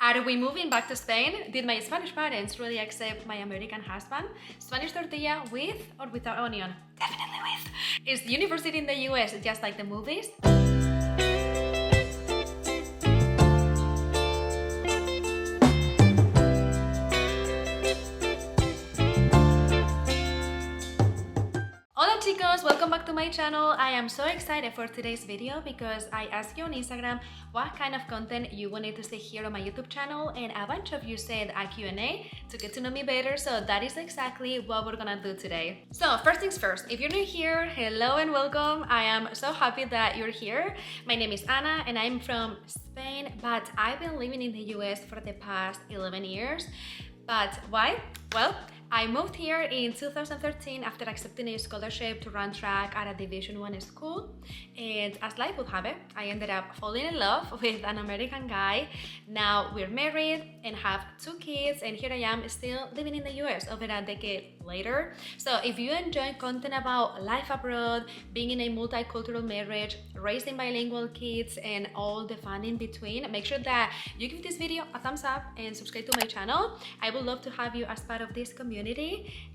Are we moving back to Spain? Did my Spanish parents really accept my American husband? Spanish tortilla with or without onion? Definitely with. Is university in the US just like the movies? Hola chicos, welcome back to my channel. I am so excited for today's video because I asked you on Instagram what kind of content you wanted to see here on my YouTube channel, and a bunch of you said a Q&A to get to know me better, so that is exactly what we're gonna do today. So first things first, if you're new here, hello and welcome. I am so happy that you're here. My name is Anna and I'm from Spain, but I've been living in the US for the past 11 years. But why? Well, I moved here in 2013 after accepting a scholarship to run track at a Division I school, and as life would have it, I ended up falling in love with an American guy. Now we're married and have 2 kids, and here I am still living in the US over a decade later. So if you enjoy content about life abroad, being in a multicultural marriage, raising bilingual kids, and all the fun in between, make sure that you give this video a thumbs up and subscribe to my channel. I would love to have you as part of this community.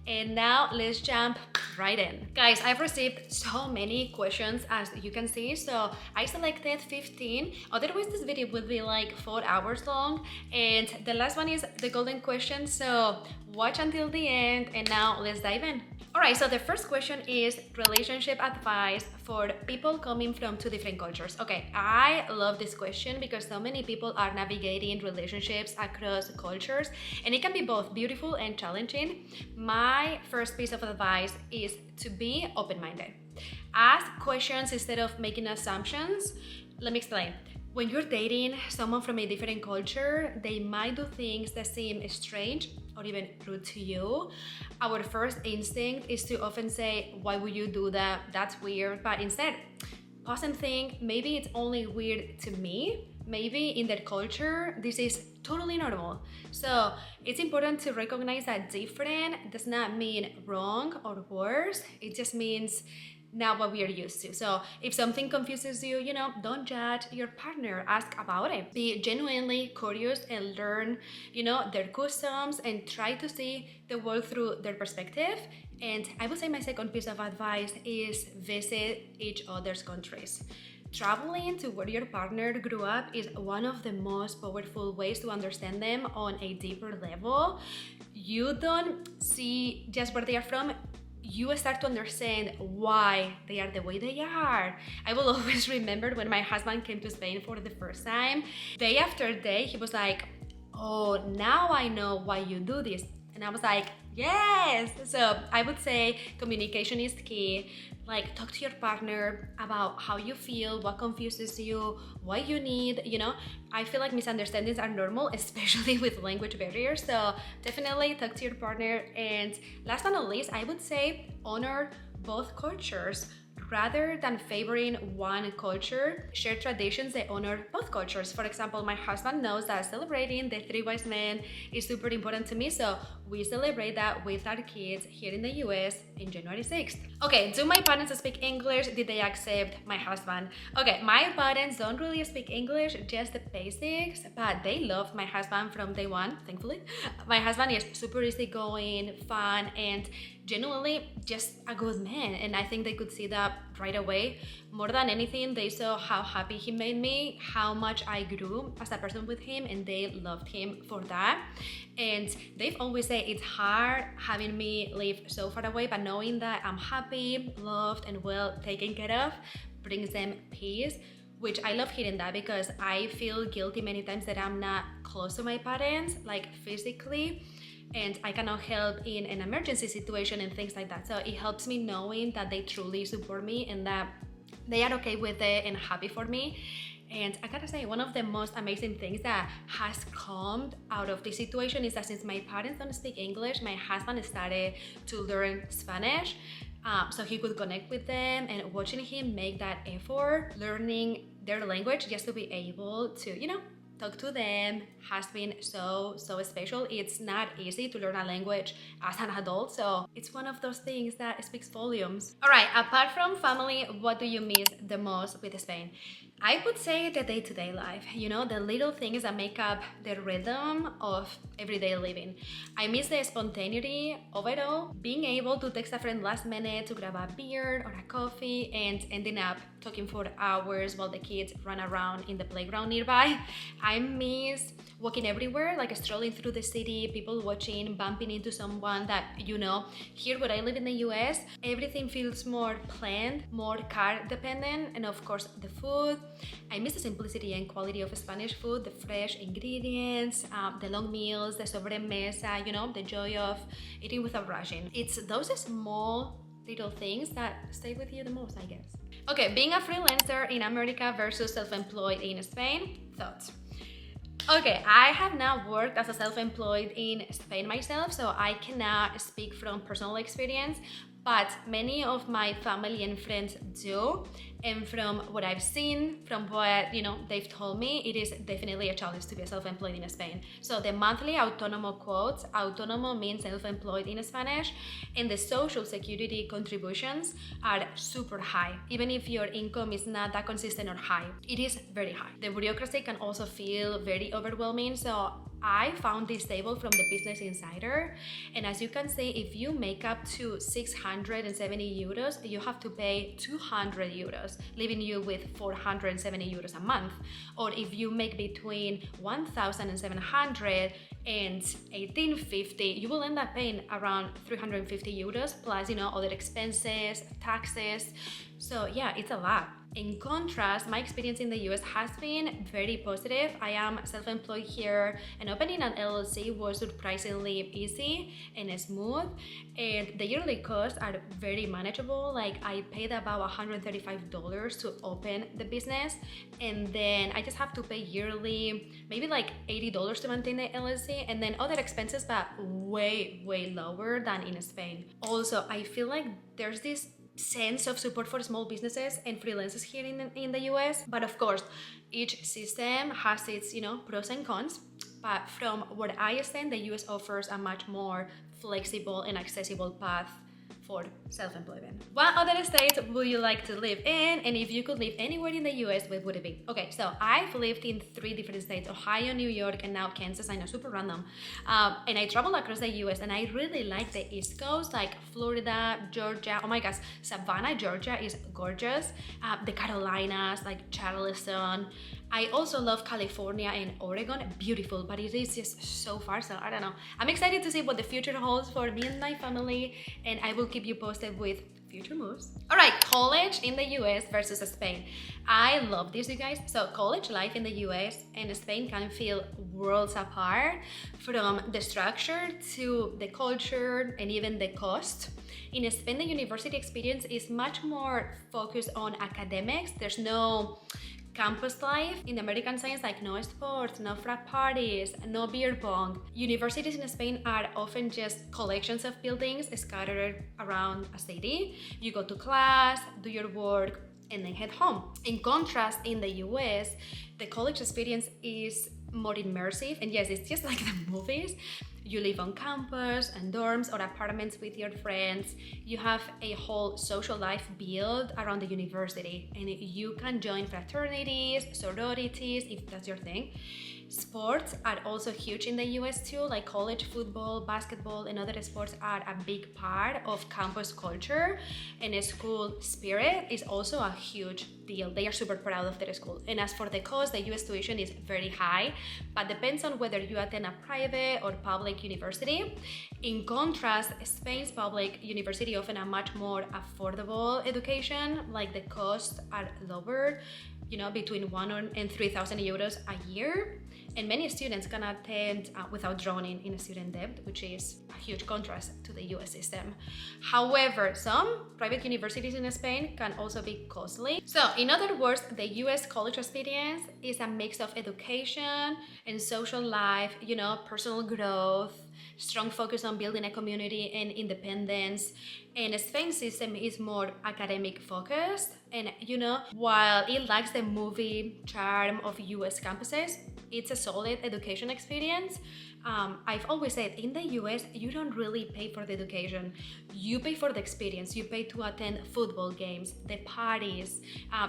And now let's jump right in. Guys, I've received so many questions, as you can see, so I selected 15. Otherwise this video would be like 4 hours long, and the last one is the golden question, so watch until the end. And now let's dive in. Alright, so the first question is relationship advice for people coming from 2 different cultures. Okay, I love this question because so many people are navigating relationships across cultures, and it can be both beautiful and challenging. My first piece of advice is to be open-minded. Ask questions instead of making assumptions. Let me explain. When you're dating someone from a different culture, they might do things that seem strange or even rude to you. Our first instinct is to often say, why would you do that? That's weird. But instead, pause and think, maybe it's only weird to me. Maybe in their culture, this is totally normal. So it's important to recognize that different does not mean wrong or worse. It just means not what we are used to. So if something confuses you, don't judge your partner, ask about it. Be genuinely curious and learn, their customs, and try to see the world through their perspective. And I would say my second piece of advice is visit each other's countries. Traveling to where your partner grew up is one of the most powerful ways to understand them on a deeper level. You don't see just where they are from, you start to understand why they are the way they are. I will always remember when my husband came to Spain for the first time. Day after day, he was like, oh, now I know why you do this. And I was like, yes! So I would say communication is key. Like, talk to your partner about how you feel, what confuses you, what you need, I feel like misunderstandings are normal, especially with language barriers. So definitely talk to your partner. And last but not least, I would say honor both cultures. Rather than favoring one culture, share traditions that honor both cultures. For example, my husband knows that celebrating the 3 wise men is super important to me, so we celebrate that with our kids here in the US in January 6th. Okay, do my parents speak English? Did they accept my husband? Okay, my parents don't really speak English, just the basics, but they love my husband from day one, thankfully. My husband is super easygoing, fun, and genuinely just a good man, and I think they could see that right away. More than anything, they saw how happy he made me, how much I grew as a person with him, and they loved him for that. And they've always said it's hard having me live so far away, but knowing that I'm happy, loved, and well taken care of brings them peace, which I love hearing that because I feel guilty many times that I'm not close to my parents, like physically, and I cannot help in an emergency situation and things like that. So it helps me knowing that they truly support me and that they are okay with it and happy for me. And I gotta say, one of the most amazing things that has come out of this situation is that since my parents don't speak English, my husband started to learn Spanish. So he could connect with them, and watching him make that effort, learning their language just to be able to, talk to them has been so special. It's not easy to learn a language as an adult, so it's one of those things that speaks volumes. All right, apart from family, what do you miss the most with Spain? I would say the day-to-day life, the little things that make up the rhythm of everyday living. I miss the spontaneity of it all, being able to text a friend last minute to grab a beer or a coffee and ending up talking for hours while the kids run around in the playground nearby. I miss walking everywhere, like strolling through the city, people watching, bumping into someone that Here where I live in the US, everything feels more planned, more car dependent, and of course the food. I miss the simplicity and quality of Spanish food, the fresh ingredients, the long meals, the sobremesa, the joy of eating without rushing. It's those small little things that stay with you the most, I guess. Okay, being a freelancer in America versus self-employed in Spain, thoughts. Okay, I have now worked as a self-employed in Spain myself, so I cannot speak from personal experience, but many of my family and friends do, and from what I've seen, from what they've told me, it is definitely a challenge to be self-employed in Spain. So the monthly autónomo quotes, autónomo means self-employed in Spanish, and the social security contributions are super high. Even if your income is not that consistent or high, it is very high. The bureaucracy can also feel very overwhelming, so I found this table from the Business Insider, and as you can see, if you make up to 670 euros, you have to pay 200 euros, leaving you with 470 euros a month. Or if you make between 1,700 and 1,850, you will end up paying around 350 euros plus, other expenses, taxes. So yeah, it's a lot. In contrast, my experience in the US has been very positive. I am self-employed here, and opening an LLC was surprisingly easy and smooth, and the yearly costs are very manageable. Like, I paid about $135 to open the business, and then I just have to pay yearly maybe like $80 to maintain the LLC, and then other expenses, but way lower than in Spain. Also, I feel like there's this sense of support for small businesses and freelancers here in the US, but of course each system has its pros and cons. But from what I understand, the US offers a much more flexible and accessible path for self-employment. What other states would you like to live in? And if you could live anywhere in the US, where would it be? Okay, so I've lived in 3 different states: Ohio, New York, and now Kansas. I know, super random. And I travel across the US, and I really like the East Coast, like Florida, Georgia. Oh my gosh, Savannah, Georgia is gorgeous. The Carolinas, like Charleston. I also love California and Oregon, beautiful, but it is just so far, so I don't know. I'm excited to see what the future holds for me and my family, and I will keep you posted with future moves. All right, college in the US versus Spain. I love this, you guys. So college life in the US and Spain can feel worlds apart, from the structure to the culture and even the cost. In Spain, the university experience is much more focused on academics. There's no campus life. In the American science, like no sports, no frat parties, no beer pong. Universities in Spain are often just collections of buildings scattered around a city. You go to class, do your work, and then head home. In contrast, in the US, the college experience is more immersive, and yes, it's just like the movies. You live on campus and dorms or apartments with your friends. You have a whole social life built around the university, and you can join fraternities, sororities, if that's your thing. Sports are also huge in the US too, like college football, basketball, and other sports are a big part of campus culture, and school spirit is also a huge deal. They are super proud of their school. And as for the cost, the US tuition is very high, but depends on whether you attend a private or public university. In contrast, Spain's public university offer a much more affordable education, like the costs are lower, between 1,000 and 3,000 euros a year. And many students can attend without drowning in student debt, which is a huge contrast to the US system. However, some private universities in Spain can also be costly. So in other words, the US college experience is a mix of education and social life, personal growth, strong focus on building a community and independence. And Spain's system is more academic focused, and while it lacks the movie charm of US campuses, it's a solid education experience. I've always said in the US, you don't really pay for the education. You pay for the experience. You pay to attend football games, the parties,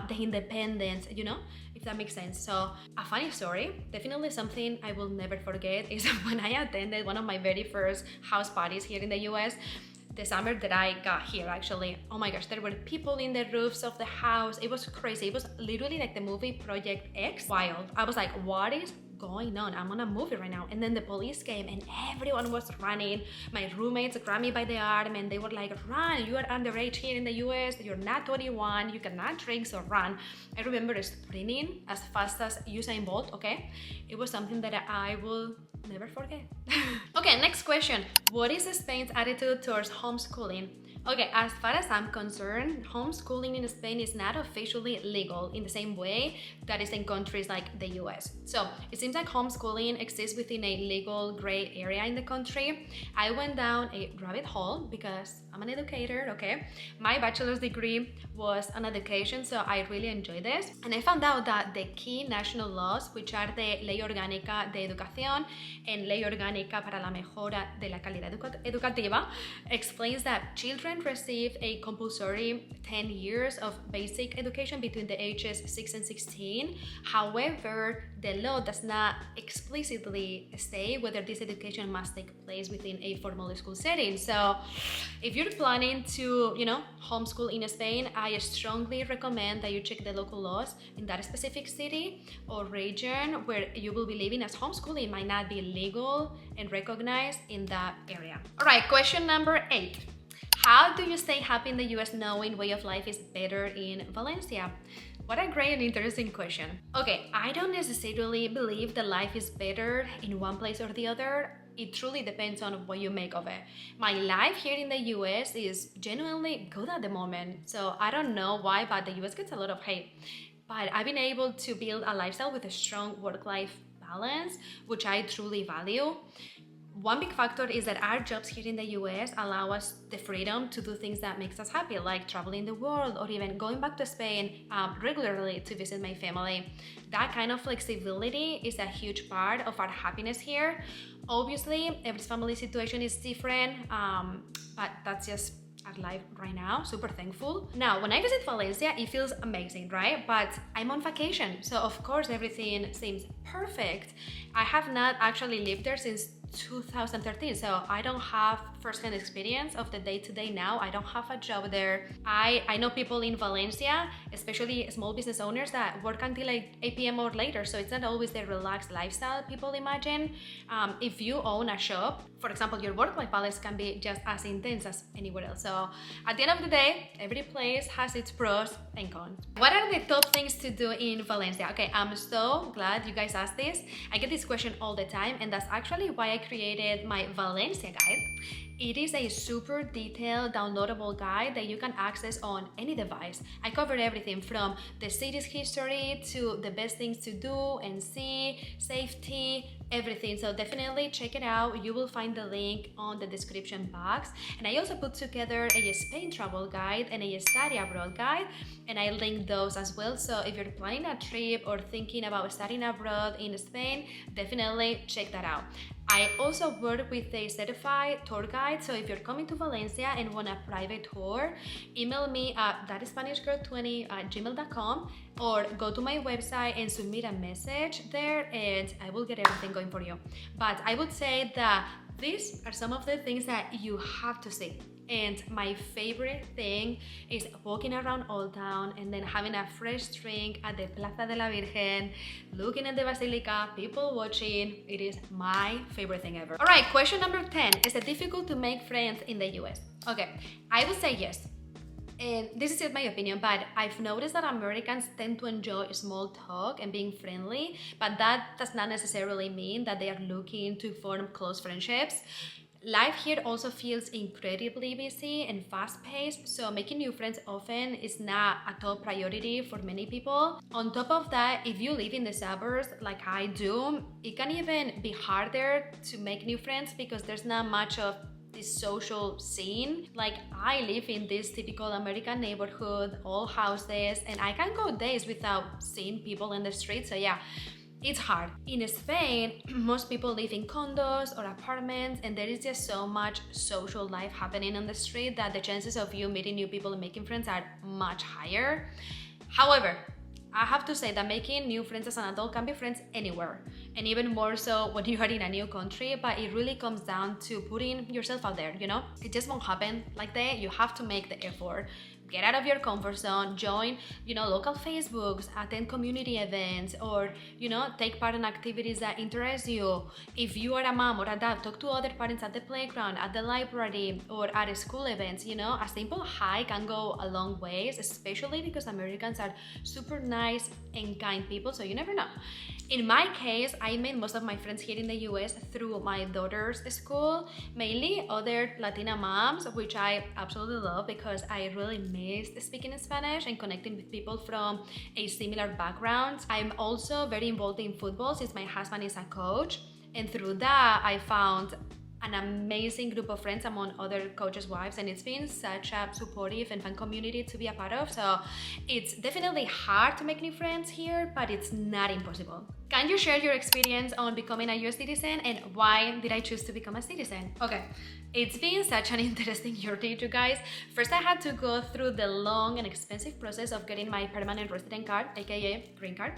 the independence, you know, if that makes sense. So a funny story, definitely something I will never forget, is when I attended one of my very first house parties here in the US. The summer that I got here, actually. Oh my gosh, there were people in the roofs of the house. It was crazy. It was literally like the movie Project X. Wild. I was like, what is going on? I'm on a movie right now. And then the police came and everyone was running. My roommates grabbed me by the arm and they were like, run, you are underage here in the US, you're not 21, you cannot drink, so run. I remember sprinting as fast as Usain Bolt, okay? It was something that I will never forget. Okay, next question. What is Spain's attitude towards homeschooling? Okay, as far as I'm concerned, homeschooling in Spain is not officially legal in the same way that is in countries like the US. So it seems like homeschooling exists within a legal gray area in the country. I went down a rabbit hole because I'm an educator, okay? My bachelor's degree was on education, so I really enjoyed this. And I found out that the key national laws, which are the Ley Orgánica de Educación and Ley Orgánica para la Mejora de la Calidad Educativa, explains that children receive a compulsory 10 years of basic education between the ages 6 and 16. However, the law does not explicitly say whether this education must take place within a formal school setting. So if you're planning to, homeschool in Spain, I strongly recommend that you check the local laws in that specific city or region where you will be living, as homeschooling might not be legal and recognized in that area. All right, question number 8. How do you stay happy in the US knowing way of life is better in Valencia? What a great and interesting question. Okay, I don't necessarily believe that life is better in one place or the other. It truly depends on what you make of it. My life here in the US is genuinely good at the moment. So I don't know why, but the US gets a lot of hate. But I've been able to build a lifestyle with a strong work-life balance, which I truly value. One big factor is that our jobs here in the US allow us the freedom to do things that makes us happy, like traveling the world or even going back to Spain regularly to visit my family. That kind of flexibility is a huge part of our happiness here. Obviously, every family situation is different, but that's just our life right now. Super thankful. Now, when I visit Valencia, it feels amazing, right? But I'm on vacation, so of course everything seems perfect. I have not actually lived there since 2013, so I don't have first-hand experience of the day-to-day now. I don't have a job there. I know people in Valencia, especially small business owners, that work until like 8 p.m. or later, so it's not always the relaxed lifestyle people imagine. If you own a shop, for example, your work-life balance can be just as intense as anywhere else. So at the end of the day, every place has its pros and cons. What are the top things to do in Valencia? Okay, I'm so glad you guys asked this. I get this question all the time, and that's actually why I created my Valencia guide. It is a super detailed, downloadable guide that you can access on any device. I covered everything from the city's history to the best things to do and see, safety, everything. So definitely check it out. You will find the link on the description box. And I also put together a Spain travel guide and a study abroad guide, and I linked those as well. So if you're planning a trip or thinking about studying abroad in Spain, definitely check that out. I also work with a certified tour guide, so if you're coming to Valencia and want a private tour, email me at thatspanishgirl20@gmail.com or go to my website and submit a message there, and I will get everything going for you. But I would say that these are some of the things that you have to see. And my favorite thing is walking around Old Town and then having a fresh drink at the Plaza de la Virgen, looking at the Basilica, people watching. It is my favorite thing ever. All right, question number 10. Is it difficult to make friends in the US? Okay, I would say yes. And this is just my opinion, but I've noticed that Americans tend to enjoy small talk and being friendly, but that does not necessarily mean that they are looking to form close friendships. Life here also feels incredibly busy and fast-paced, so making new friends often is not a top priority for many people. On top of that, if you live in the suburbs like I do, it can even be harder to make new friends because there's not much of this social scene. Like, I live in this typical American neighborhood, all houses, and I can go days without seeing people in the street. So yeah, It's hard. In Spain, most people live in condos or apartments, and there is just so much social life happening on the street that the chances of you meeting new people and making friends are much higher. However, I have to say that making new friends as an adult can be friends anywhere, and even more so when you are in a new country, but it really comes down to putting yourself out there, you know? It just won't happen like that. You have to make the effort. Get out of your comfort zone, join, local Facebooks, attend community events, or, take part in activities that interest you. If you are a mom or a dad, talk to other parents at the playground, at the library, or at school events, A simple hi can go a long ways, especially because Americans are super nice and kind people, so you never know. In my case, I made most of my friends here in the US through my daughter's school, mainly other Latina moms, which I absolutely love because I really missed speaking Spanish and connecting with people from a similar background. I'm also very involved in football since my husband is a coach, and through that I found an amazing group of friends among other coaches' wives, and it's been such a supportive and fun community to be a part of. So it's definitely hard to make new friends here, but it's not impossible. Can you share your experience on becoming a US citizen and why did I choose to become a citizen? Okay, it's been such an interesting journey, you guys. First, I had to go through the long and expensive process of getting my permanent resident card, aka green card.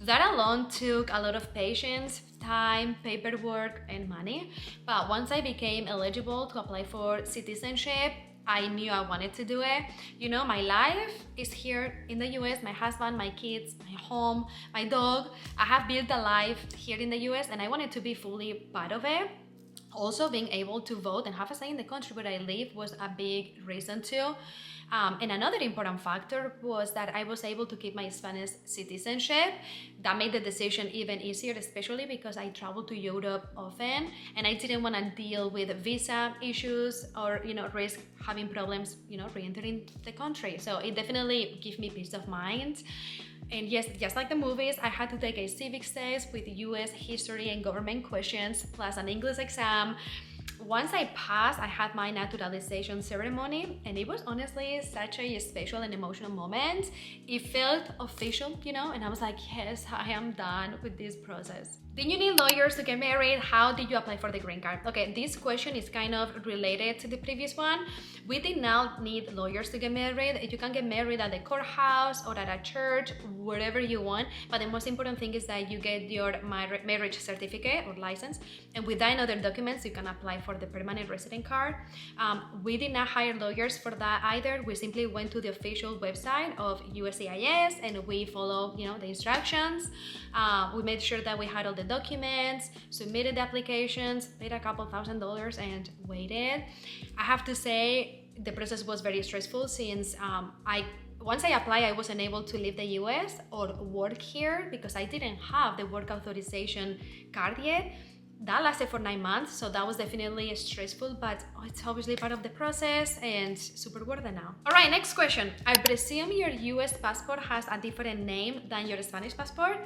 That alone took a lot of patience, time, paperwork, and money. But once I became eligible to apply for citizenship, I knew I wanted to do it. My life is here in the US, my husband, my kids, my home, my dog. I have built a life here in the US and I wanted to be fully part of it. Also, being able to vote and have a say in the country where I live was a big reason too. And another important factor was that I was able to keep my Spanish citizenship. That made the decision even easier, especially because I travel to Europe often and I didn't want to deal with visa issues or, risk having problems, re-entering the country. So it definitely gave me peace of mind. And yes, just like the movies, I had to take a civics test with US history and government questions, plus an English exam. Once I passed, I had my naturalization ceremony, and it was honestly such a special and emotional moment. It felt official, and I was like, yes, I am done with this process. Did you need lawyers to get married? How did you apply for the green card? Okay, this question is kind of related to the previous one. We did not need lawyers to get married. You can get married at the courthouse or at a church, wherever you want. But the most important thing is that you get your marriage certificate or license. And with that and other documents, you can apply for the permanent resident card. We did not hire lawyers for that either. We simply went to the official website of USCIS and we followed, the instructions. We made sure that we had all the documents, submitted the applications, paid a couple $1,000 and waited. I have to say the process was very stressful since once I applied, I wasn't able to leave the US or work here because I didn't have the work authorization card yet. That lasted for 9 months, so that was definitely stressful, but it's obviously part of the process and super worth it now. All right, next question. I presume your US passport has a different name than your Spanish passport.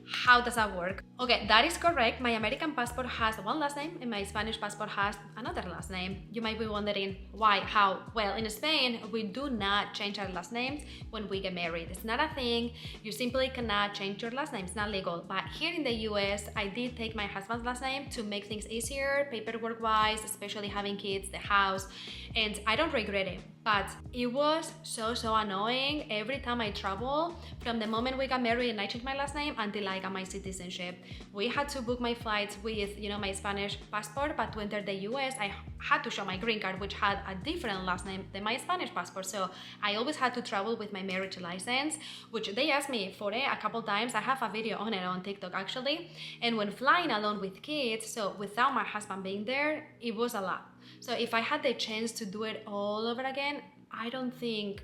How does that work? Okay, that is correct. My American passport has one last name and my Spanish passport has another last name. You might be wondering why, how? Well, in Spain, we do not change our last names when we get married. It's not a thing. You simply cannot change your last name. It's not legal. But here in the US, I did take my husband's last name to make things easier, paperwork-wise, especially having kids, the house, and I don't regret it. But it was so annoying every time I travel, from the moment we got married and I changed my last name until I got my citizenship. We had to book my flights with, my Spanish passport, but to enter the US, I had to show my green card, which had a different last name than my Spanish passport. So I always had to travel with my marriage license, which they asked me for it a couple times. I have a video on it on TikTok actually. And when flying alone with kids, so without my husband being there, it was a lot. So if I had the chance to do it all over again, I don't think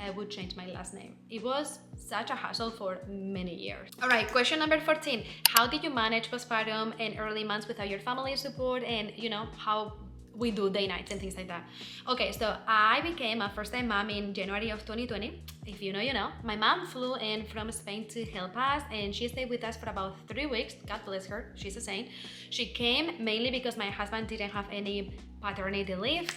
I would change my last name. It was such a hassle for many years. All right, question number 14. How did you manage postpartum and early months without your family support and, how we do day nights and things like that? Okay, so I became a first-time mom in January of 2020. If you know, you know. My mom flew in from Spain to help us and she stayed with us for about 3 weeks. God bless her, she's a saint. She came mainly because my husband didn't have any paternity leave.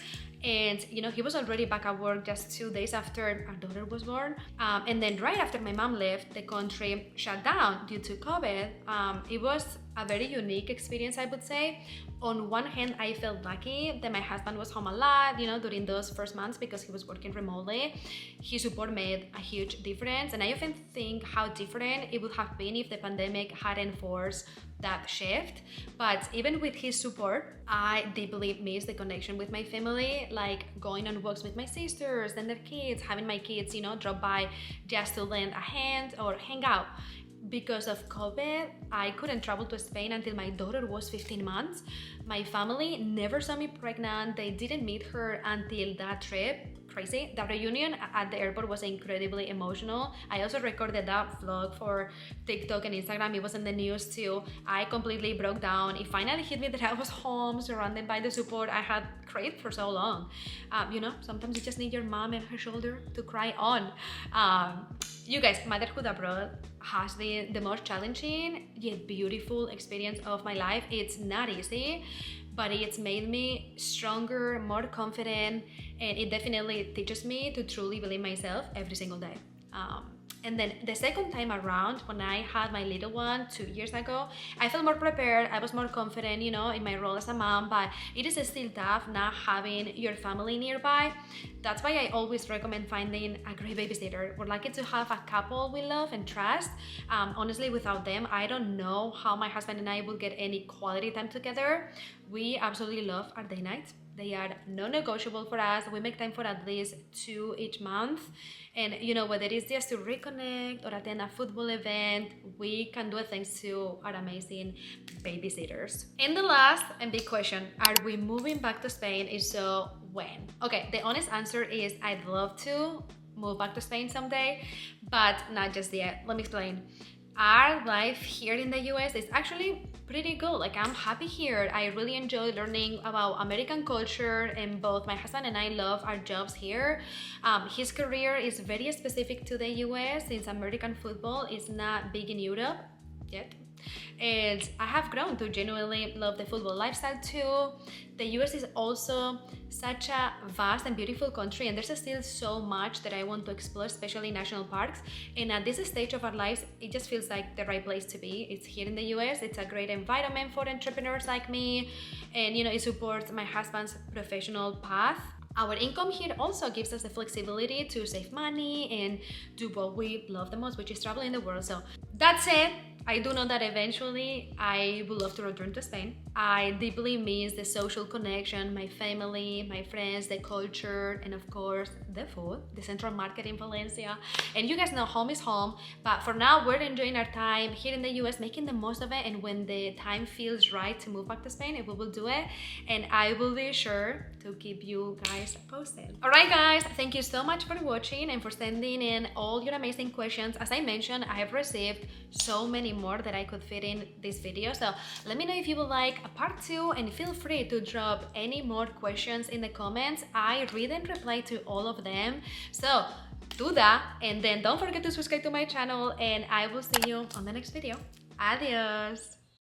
And he was already back at work just 2 days after our daughter was born. And then right after my mom left, the country shut down due to COVID. It was a very unique experience, I would say. On one hand, I felt lucky that my husband was home a lot, during those first months because he was working remotely. His support made a huge difference, and I often think how different it would have been if the pandemic hadn't forced that shift. But even with his support, I deeply miss the connection with my family, like going on walks with my sisters and their kids, having my kids, drop by just to lend a hand or hang out. Because of COVID, I couldn't travel to Spain until my daughter was 15 months. My family never saw me pregnant. They didn't meet her until that trip. Crazy. The reunion at the airport was incredibly emotional. I also recorded that vlog for TikTok and Instagram. It was in the news too. I completely broke down. It finally hit me that I was home, surrounded by the support I had craved for so long. Sometimes you just need your mom and her shoulder to cry on. You guys, motherhood abroad has been the most challenging yet beautiful experience of my life. It's not easy, but it's made me stronger, more confident, and it definitely teaches me to truly believe myself every single day. And then the second time around, when I had my little one 2 years ago, I felt more prepared. I was more confident, in my role as a mom, but it is still tough not having your family nearby. That's why I always recommend finding a great babysitter. We're lucky to have a couple we love and trust. Honestly, without them, I don't know how my husband and I will get any quality time together. We absolutely love our day nights. They are non-negotiable for us. We make time for at least 2 each month. And whether it's just to reconnect or attend a football event, we can do it thanks to our amazing babysitters. And the last and big question, are we moving back to Spain? If so, when? Okay, the honest answer is I'd love to move back to Spain someday, but not just yet. Let me explain. Our life here in the US is actually pretty good. Like, I'm happy here. I really enjoy learning about American culture, and both my husband and I love our jobs here. His career is very specific to the US since American football is not big in Europe yet. And I have grown to genuinely love the football lifestyle too. The US is also such a vast and beautiful country, and there's still so much that I want to explore, especially national parks. And at this stage of our lives, it just feels like the right place to be. It's here in the US. It's a great environment for entrepreneurs like me, and it supports my husband's professional path. Our income here also gives us the flexibility to save money and do what we love the most, which is traveling the world. So that's it. I do know that eventually I would love to return to Spain. I deeply miss the social connection, my family, my friends, the culture, and of course, the food, the central market in Valencia. And you guys know home is home, but for now, we're enjoying our time here in the US, making the most of it. And when the time feels right to move back to Spain, we will do it. And I will be sure to keep you guys posted. All right, guys, thank you so much for watching and for sending in all your amazing questions. As I mentioned, I have received so many more that I could fit in this video, so let me know if you would like a part 2, and feel free to drop any more questions in the comments. I read and reply to all of them, so do that. And then don't forget to subscribe to my channel, and I will see you on the next video. Adios.